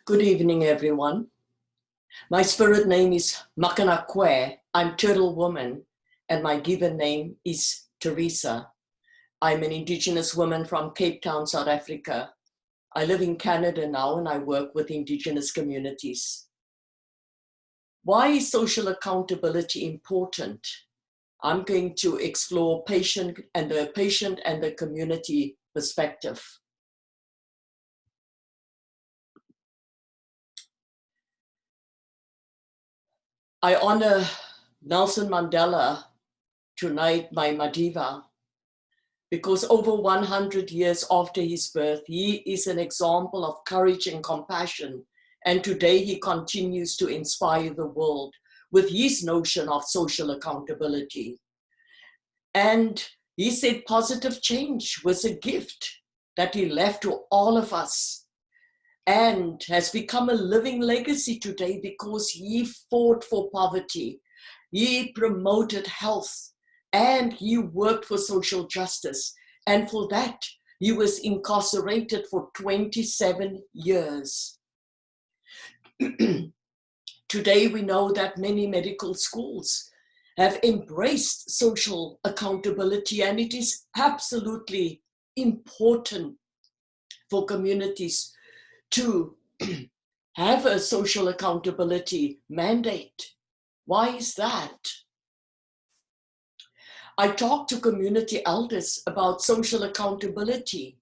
Good evening, everyone. My spirit name is Makanakwe. I'm Turtle Woman, and my given name is Teresa. I'm an Indigenous woman from Cape Town, South Africa. I live in Canada now, and I work with Indigenous communities. Why is social accountability important? I'm going to explore patient and the community perspective. I honor Nelson Mandela tonight, my Madiba, because over 100 years after his birth, he is an example of courage and compassion. And today he continues to inspire the world with his notion of social accountability. And he said positive change was a gift that he left to all of us and has become a living legacy today because he fought for poverty. He promoted health and he worked for social justice. And for that, he was incarcerated for 27 years. Today, we know that many medical schools have embraced social accountability, and it is absolutely important for communities to have a social accountability mandate. Why is that? I talked to community elders about social accountability,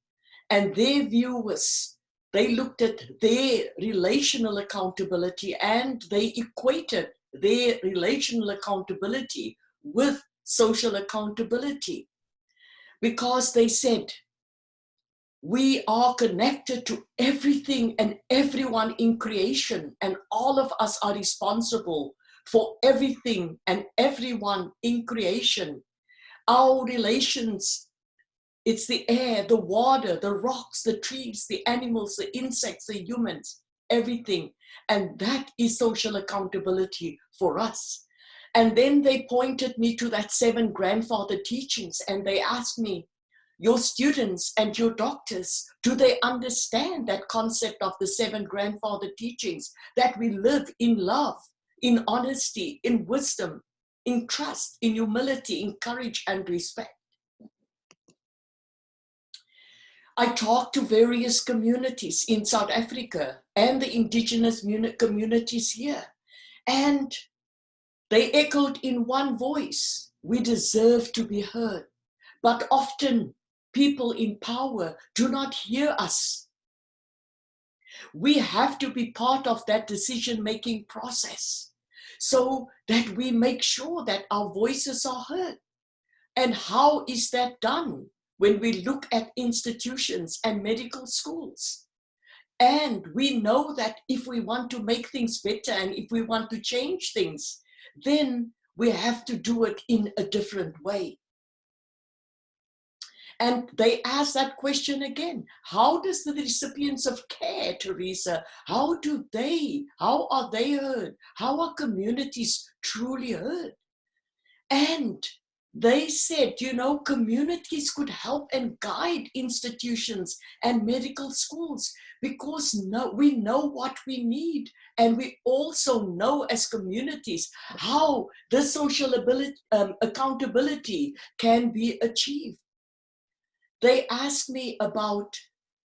and their view was they looked at their relational accountability and they equated their relational accountability with social accountability because they said, we are connected to everything and everyone in creation, and all of us are responsible for everything and everyone in creation. Our relations, it's the air, the water, the rocks, the trees, the animals, the insects, the humans, everything. And that is social accountability for us. And then they pointed me to that 7 grandfather teachings, and they asked me, your students and your doctors, do they understand that concept of the 7 grandfather teachings, that we live in love, in honesty, in wisdom, in trust, in humility, in courage and respect? I talked to various communities in South Africa and the indigenous communities here, and they echoed in one voice, we deserve to be heard. But often people in power do not hear us. We have to be part of that decision-making process so that we make sure that our voices are heard. And how is that done? When we look at institutions and medical schools. And we know that if we want to make things better and if we want to change things, then we have to do it in a different way. And they ask that question again. How does the recipients of care, Teresa, how are they heard? How are communities truly heard? And they said, communities could help and guide institutions and medical schools because we know what we need. And we also know as communities how the social accountability can be achieved. They asked me about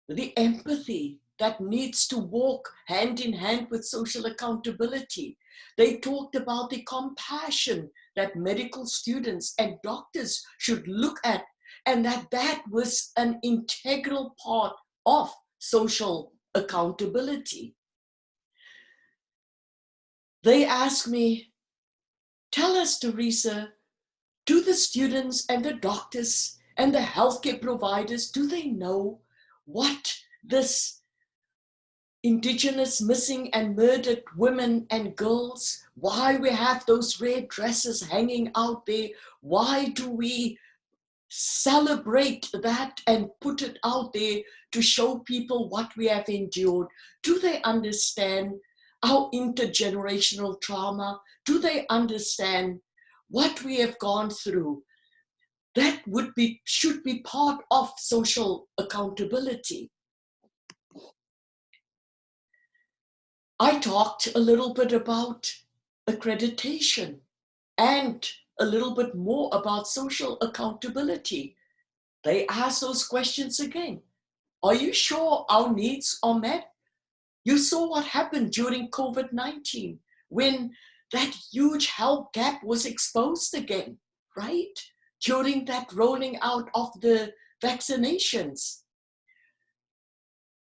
the empathy that needs to walk hand in hand with social accountability. They talked about the compassion that medical students and doctors should look at, and that was an integral part of social accountability. They asked me, tell us, Teresa, do the students and the doctors and the healthcare providers, do they know what this Indigenous missing and murdered women and girls, why we have those red dresses hanging out there, why do we celebrate that and put it out there to show people what we have endured? Do they understand our intergenerational trauma? Do they understand what we have gone through? That should be part of social accountability. I talked a little bit about accreditation and a little bit more about social accountability. They ask those questions again. Are you sure our needs are met? You saw what happened during COVID-19 when that huge health gap was exposed again, right? During that rolling out of the vaccinations.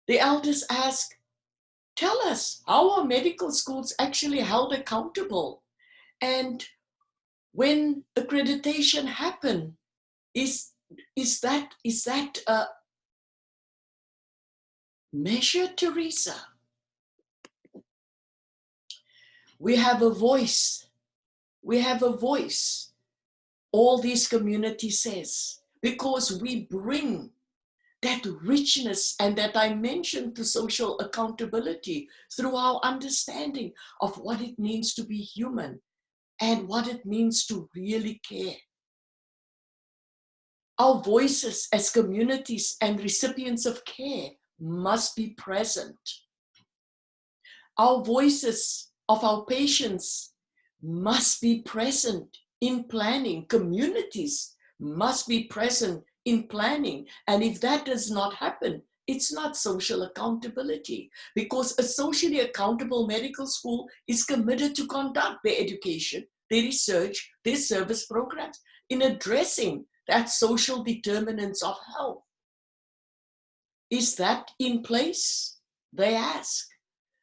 The elders ask, tell us, how are medical schools actually held accountable? And when accreditation happen, is that a measure, Teresa? We have a voice. We have a voice. All these communities says, because we bring that richness and that dimension to social accountability through our understanding of what it means to be human and what it means to really care. Our voices as communities and recipients of care must be present. Our voices of our patients must be present in planning. Communities must be present in planning. And if that does not happen, it's not social accountability, because a socially accountable medical school is committed to conduct their education, their research, their service programs in addressing that social determinants of health. Is that in place? They ask.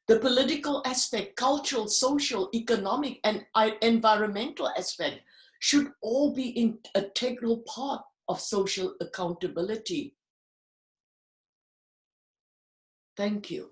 The political aspect, cultural, social, economic, and environmental aspect should all be an integral part of social accountability. Thank you.